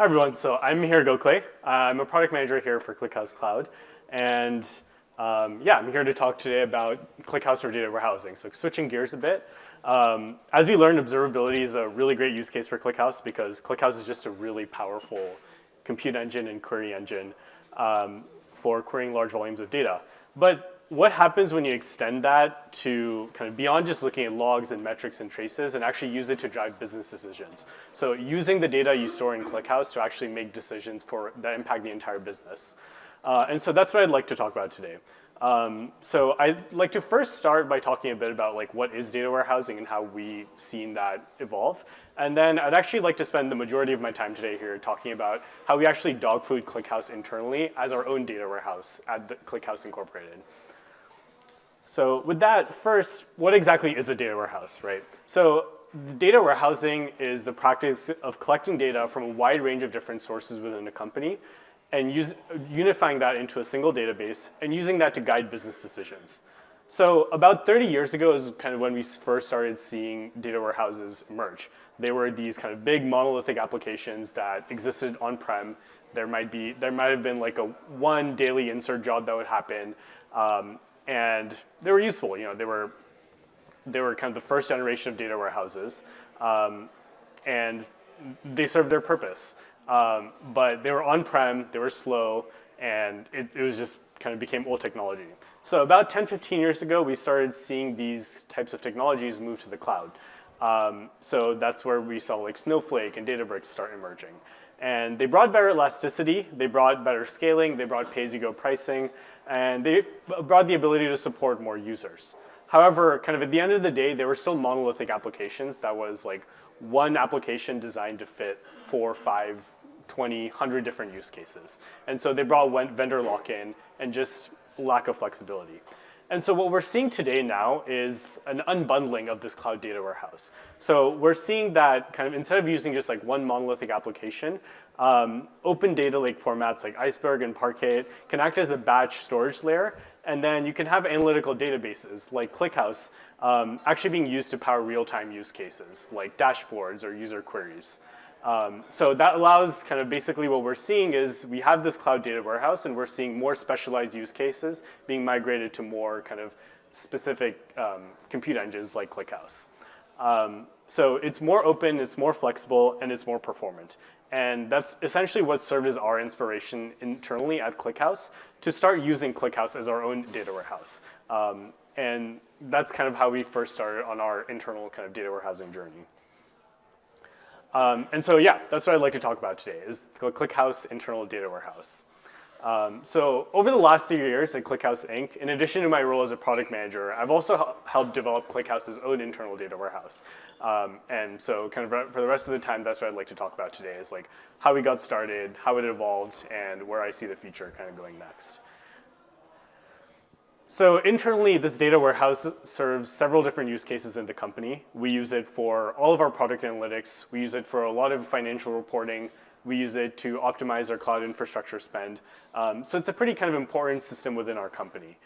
Hi everyone, so I'm Mihir Gokhale. I'm a product manager here for ClickHouse Cloud. And I'm here to talk today about ClickHouse for data warehousing. So switching gears a bit. As we learned, observability is a really great use case for ClickHouse because ClickHouse is just a really powerful compute engine and query engine for querying large volumes of data. But what happens when you extend that to kind of beyond just looking at logs and metrics and traces and actually use it to drive business decisions? So using the data you store in ClickHouse to actually make decisions that impact the entire business. And so that's what I'd like to talk about today. So I'd like to first start by talking a bit about what is data warehousing and how we've seen that evolve. And then I'd actually like to spend the majority of my time today here talking about how we actually dog food ClickHouse internally as our own data warehouse at the ClickHouse Incorporated. So with that, first, what exactly is a data warehouse, right? So the data warehousing is the practice of collecting data from a wide range of different sources within a company and unifying that into a single database and using that to guide business decisions. So about 30 years ago is kind of when we first started seeing data warehouses emerge. They were these kind of big monolithic applications that existed on-prem. There might have been like a one daily insert job that would happen. And they were useful. They were kind of the first generation of data warehouses, and they served their purpose. But they were on-prem, they were slow, and it was just kind of became old technology. So about 10, 15 years ago, we started seeing these types of technologies move to the cloud. So that's where we saw Snowflake and Databricks start emerging. And they brought better elasticity, they brought better scaling, they brought pay-as-you-go pricing, and they brought the ability to support more users. However, kind of at the end of the day, they were still monolithic applications that was like one application designed to fit 4, 5, 20, 100 different use cases. And so they brought vendor lock-in and just lack of flexibility. And so what we're seeing today now is an unbundling of this cloud data warehouse. So we're seeing that kind of instead of using just like one monolithic application, open data lake formats like Iceberg and Parquet can act as a batch storage layer. And then you can have analytical databases like ClickHouse actually being used to power real-time use cases like dashboards or user queries. So that allows kind of basically what we're seeing is we have this cloud data warehouse and we're seeing more specialized use cases being migrated to more kind of specific compute engines like ClickHouse. So it's more open, it's more flexible, and it's more performant. And that's essentially what served as our inspiration internally at ClickHouse to start using ClickHouse as our own data warehouse. And that's kind of how we first started on our internal kind of data warehousing journey. And so that's what I'd like to talk about today is the ClickHouse internal data warehouse. So over the last 3 years at ClickHouse Inc., in addition to my role as a product manager, I've also helped develop ClickHouse's own internal data warehouse. And so kind of for the rest of the time, that's what I'd like to talk about today is like how we got started, how it evolved, and where I see the future kind of going next. So internally, this data warehouse serves several different use cases in the company. We use it for all of our product analytics. We use it for a lot of financial reporting. We use it to optimize our cloud infrastructure spend. So it's a pretty kind of important system within our company.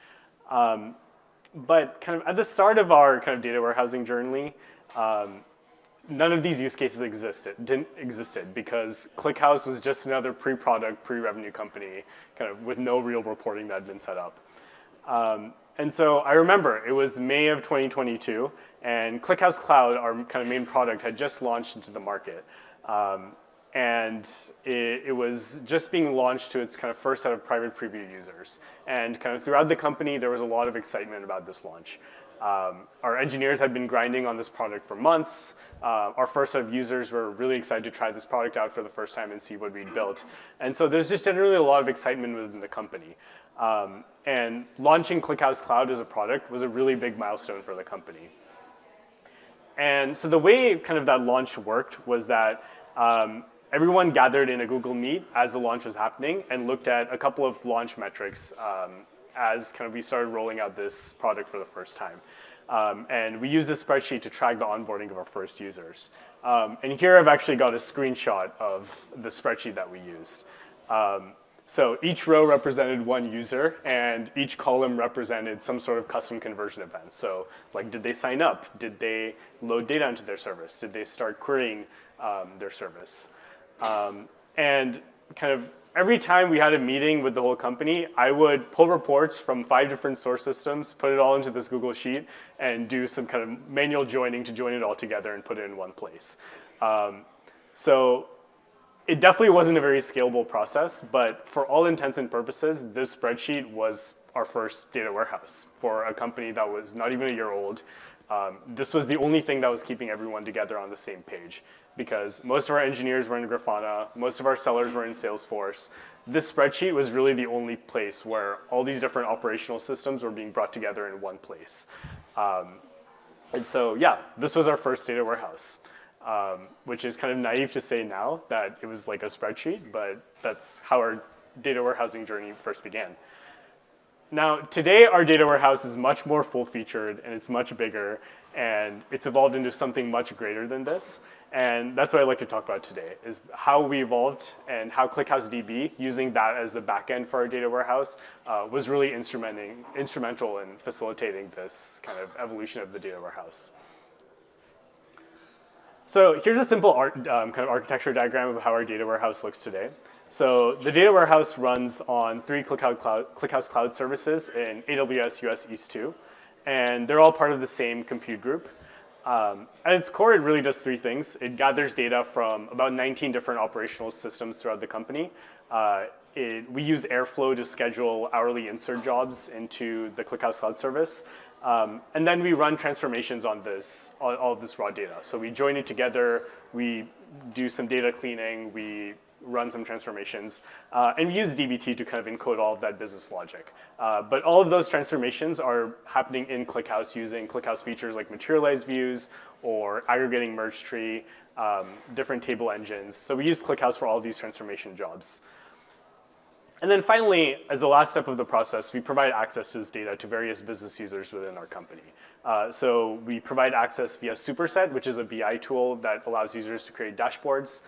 But kind of at the start of our kind of data warehousing journey, none of these use cases existed because ClickHouse was just another pre-product, pre-revenue company kind of with no real reporting that had been set up. And so I remember it was May of 2022, and ClickHouse Cloud, our kind of main product, had just launched into the market. And it was just being launched to its kind of first set of private preview users. And kind of throughout the company, there was a lot of excitement about this launch. Our engineers had been grinding on this product for months. Our first set of users were really excited to try this product out for the first time and see what we'd built. And so there's just generally a lot of excitement within the company. And launching ClickHouse Cloud as a product was a really big milestone for the company. And so the way kind of that launch worked was that everyone gathered in a Google Meet as the launch was happening and looked at a couple of launch metrics as kind of we started rolling out this product for the first time. And we used this spreadsheet to track the onboarding of our first users. And here I've actually got a screenshot of the spreadsheet that we used. So each row represented one user, and each column represented some sort of custom conversion event. So like, did they sign up? Did they load data into their service? Did they start querying their service? And kind of every time we had a meeting with the whole company, I would pull reports from 5 different source systems, put it all into this Google Sheet, and do some kind of manual joining to join it all together and put it in one place. So it definitely wasn't a very scalable process, but for all intents and purposes, this spreadsheet was our first data warehouse for a company that was not even a year old. This was the only thing that was keeping everyone together on the same page, because most of our engineers were in Grafana, most of our sellers were in Salesforce. This spreadsheet was really the only place where all these different operational systems were being brought together in one place. And so, yeah, this was our first data warehouse, which is kind of naive to say now that it was like a spreadsheet, but that's how our data warehousing journey first began. Now, today our data warehouse is much more full-featured and it's much bigger, and it's evolved into something much greater than this. And that's what I'd like to talk about today, is how we evolved and how ClickHouse DB, using that as the backend for our data warehouse, was really instrumental in facilitating this kind of evolution of the data warehouse. So here's a simple kind of architecture diagram of how our data warehouse looks today. So the data warehouse runs on 3 ClickHouse Cloud services in AWS US East 2, and they're all part of the same compute group. At its core, it really does 3 things. It gathers data from about 19 different operational systems throughout the company. We use Airflow to schedule hourly insert jobs into the ClickHouse Cloud service. And then we run transformations on all of this raw data. So we join it together, we do some data cleaning, we run some transformations, and we use dbt to kind of encode all of that business logic. But all of those transformations are happening in ClickHouse using ClickHouse features like materialized views or aggregating merge tree, different table engines. So we use ClickHouse for all of these transformation jobs. And then finally, as the last step of the process, we provide access to this data to various business users within our company. So we provide access via Superset, which is a BI tool that allows users to create dashboards.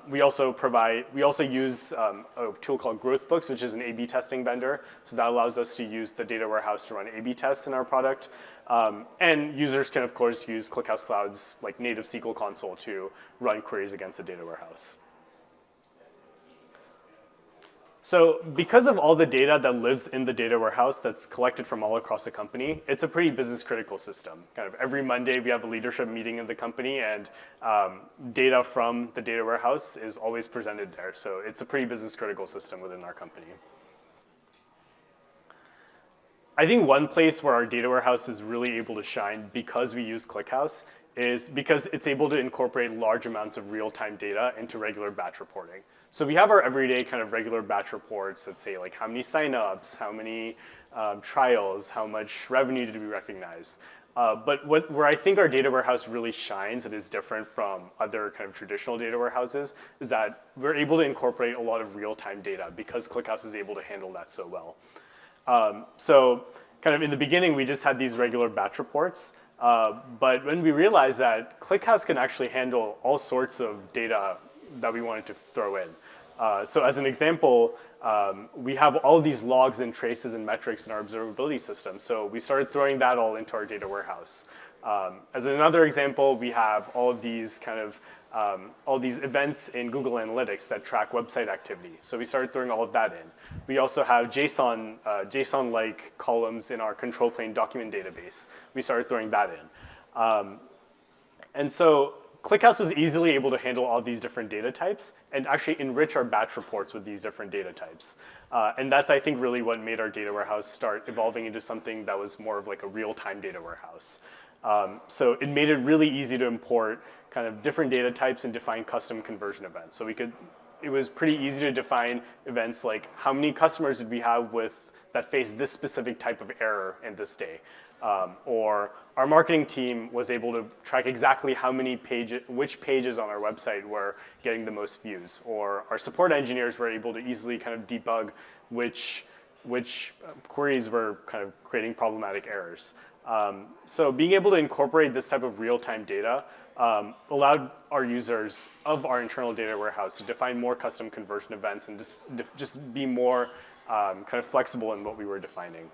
We also use a tool called GrowthBooks, which is an A/B testing vendor. So that allows us to use the data warehouse to run A/B tests in our product. And users can, of course, use ClickHouse Cloud's like native SQL console to run queries against the data warehouse. So because of all the data that lives in the data warehouse that's collected from all across the company, it's a pretty business critical system. Kind of every Monday we have a leadership meeting in the company, and data from the data warehouse is always presented there. So it's a pretty business critical system within our company. I think one place where our data warehouse is really able to shine because we use ClickHouse is because it's able to incorporate large amounts of real-time data into regular batch reporting. So we have our everyday kind of regular batch reports that say like how many signups, how many trials, how much revenue did we recognize. But where I think our data warehouse really shines and is different from other kind of traditional data warehouses is that we're able to incorporate a lot of real-time data because ClickHouse is able to handle that so well. So kind of in the beginning, we just had these regular batch reports. But when we realized that ClickHouse can actually handle all sorts of data that we wanted to throw in. So as an example, we have all these logs and traces and metrics in our observability system. So we started throwing that all into our data warehouse. As another example, we have all of these kind of all these events in Google Analytics that track website activity. So we started throwing all of that in. We also have JSON-like columns in our control plane document database. We started throwing that in. And so ClickHouse was easily able to handle all these different data types and actually enrich our batch reports with these different data types. And that's, I think, really what made our data warehouse start evolving into something that was more of like a real-time data warehouse. So it made it really easy to import kind of different data types and define custom conversion events. So it was pretty easy to define events like how many customers did we have that faced this specific type of error in this day. Or our marketing team was able to track exactly which pages on our website were getting the most views. Or our support engineers were able to easily kind of debug which queries were kind of creating problematic errors. So being able to incorporate this type of real-time data allowed our users of our internal data warehouse to define more custom conversion events and just be more kind of flexible in what we were defining.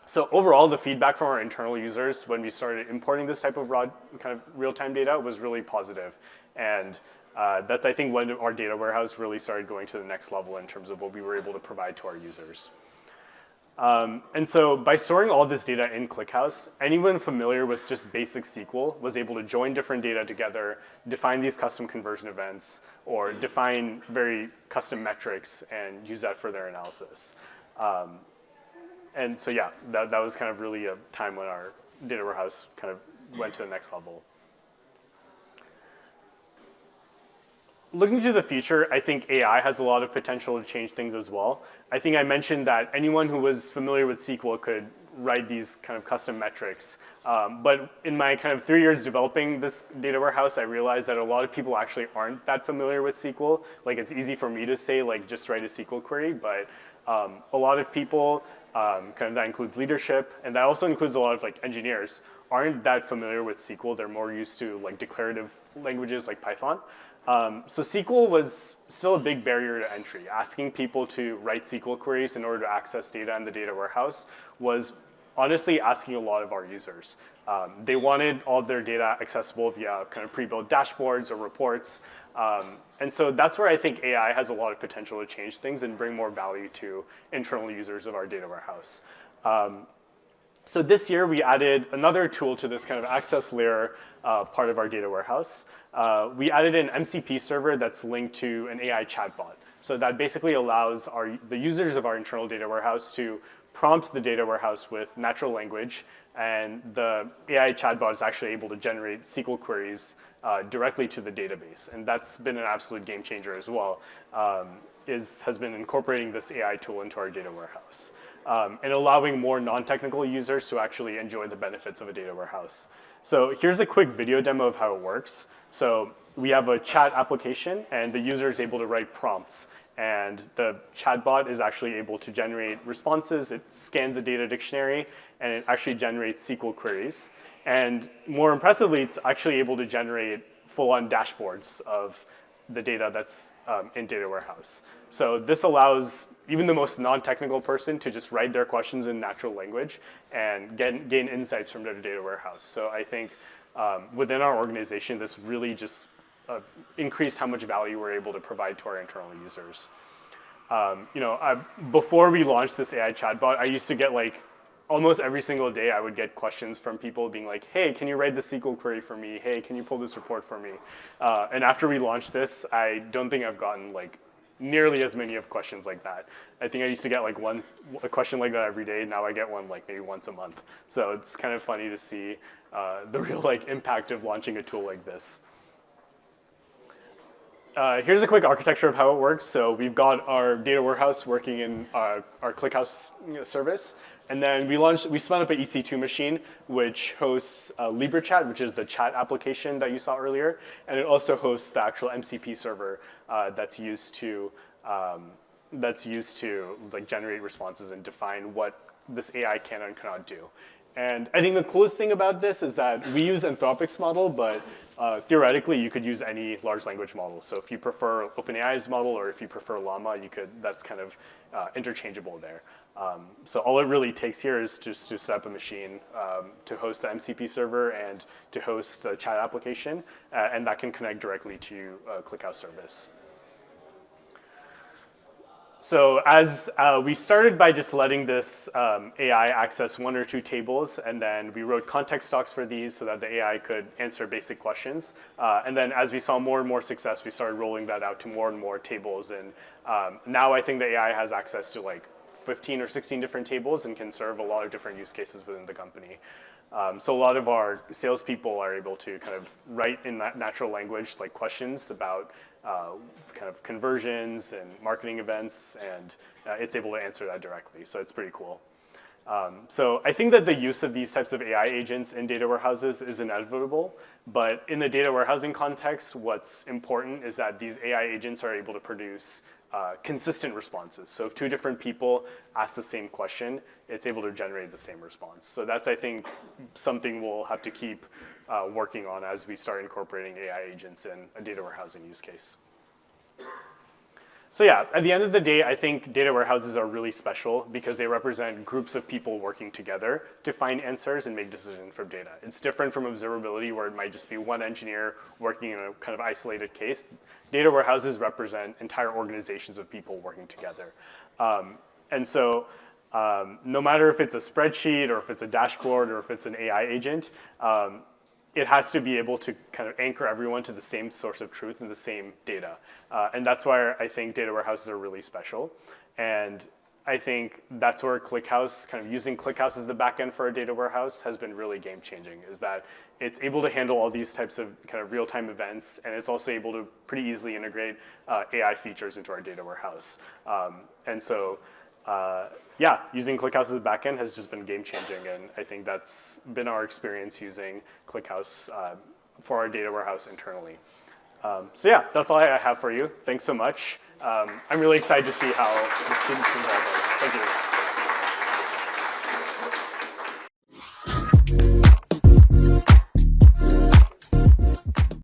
So overall, the feedback from our internal users when we started importing this type of raw kind of real-time data was really positive. And That's, I think, when our data warehouse really started going to the next level in terms of what we were able to provide to our users. And so by storing all this data in ClickHouse, anyone familiar with just basic SQL was able to join different data together, define these custom conversion events, or define very custom metrics and use that for their analysis. And so yeah, that was kind of really a time when our data warehouse kind of went to the next level. Looking to the future, I think AI has a lot of potential to change things as well. I think I mentioned that anyone who was familiar with SQL could write these kind of custom metrics. But in my kind of 3 years developing this data warehouse, I realized that a lot of people actually aren't that familiar with SQL. Like, it's easy for me to say, like, just write a SQL query, but a lot of people, kind of that includes leadership, and that also includes a lot of like engineers, aren't that familiar with SQL. They're more used to like declarative languages like Python. So SQL was still a big barrier to entry. Asking people to write SQL queries in order to access data in the data warehouse was honestly asking a lot of our users. They wanted all their data accessible via kind of pre-built dashboards or reports. And so that's where I think AI has a lot of potential to change things and bring more value to internal users of our data warehouse. So this year, we added another tool to this kind of access layer part of our data warehouse. We added an MCP server that's linked to an AI chatbot. So that basically allows the users of our internal data warehouse to prompt the data warehouse with natural language, and the AI chatbot is actually able to generate SQL queries directly to the database. And that's been an absolute game changer as well, has been incorporating this AI tool into our data warehouse. And allowing more non-technical users to actually enjoy the benefits of a data warehouse. So here's a quick video demo of how it works. So we have a chat application, and the user is able to write prompts. And the chatbot is actually able to generate responses. It scans a data dictionary, and it actually generates SQL queries. And more impressively, it's actually able to generate full-on dashboards of the data that's in data warehouse. So this allows even the most non-technical person to just write their questions in natural language and gain insights from their data warehouse. So I think within our organization, this really just increased how much value we're able to provide to our internal users. Before we launched this AI chatbot, I used to get like almost every single day I would get questions from people being like, hey, can you write the SQL query for me? Hey, can you pull this report for me? And after we launched this, I don't think I've gotten like nearly as many of questions like that. I think I used to get like a question like that every day. Now I get one like maybe once a month. So it's kind of funny to see the real like impact of launching a tool like this. Here's a quick architecture of how it works. So we've got our data warehouse working in our ClickHouse service. And then we spun up an EC2 machine, which hosts LibreChat, which is the chat application that you saw earlier. And it also hosts the actual MCP server that's used to like generate responses and define what this AI can and cannot do. And I think the coolest thing about this is that we use Anthropic's model, but theoretically you could use any large language model. So if you prefer OpenAI's model or if you prefer Llama, that's kind of interchangeable there. So all it really takes here is just to set up a machine to host the MCP server and to host a chat application, and that can connect directly to ClickHouse service. So as we started by just letting this AI access 1 or 2 tables, and then we wrote context docs for these so that the AI could answer basic questions. And then as we saw more and more success, we started rolling that out to more and more tables. And now I think the AI has access to like 15 or 16 different tables and can serve a lot of different use cases within the company. So a lot of our salespeople are able to kind of write in that natural language like questions about kind of conversions and marketing events, and it's able to answer that directly. So it's pretty cool. So I think that the use of these types of AI agents in data warehouses is inevitable, but in the data warehousing context, what's important is that these AI agents are able to produce consistent responses. So if 2 different people ask the same question, it's able to generate the same response. So that's, I think, something we'll have to keep working on as we start incorporating AI agents in a data warehousing use case. So yeah, at the end of the day, I think data warehouses are really special because they represent groups of people working together to find answers and make decisions from data. It's different from observability where it might just be one engineer working in a kind of isolated case. Data warehouses represent entire organizations of people working together. And so no matter if it's a spreadsheet or if it's a dashboard or if it's an AI agent, it has to be able to kind of anchor everyone to the same source of truth and the same data. And that's why I think data warehouses are really special. And I think that's where ClickHouse, kind of using ClickHouse as the backend for a data warehouse has been really game changing, is that it's able to handle all these types of kind of real-time events, and it's also able to pretty easily integrate AI features into our data warehouse. And so, yeah, using ClickHouse as a backend has just been game changing, and I think that's been our experience using ClickHouse for our data warehouse internally. So yeah, that's all I have for you. Thanks so much. I'm really excited to see how the students involved are. Thank you.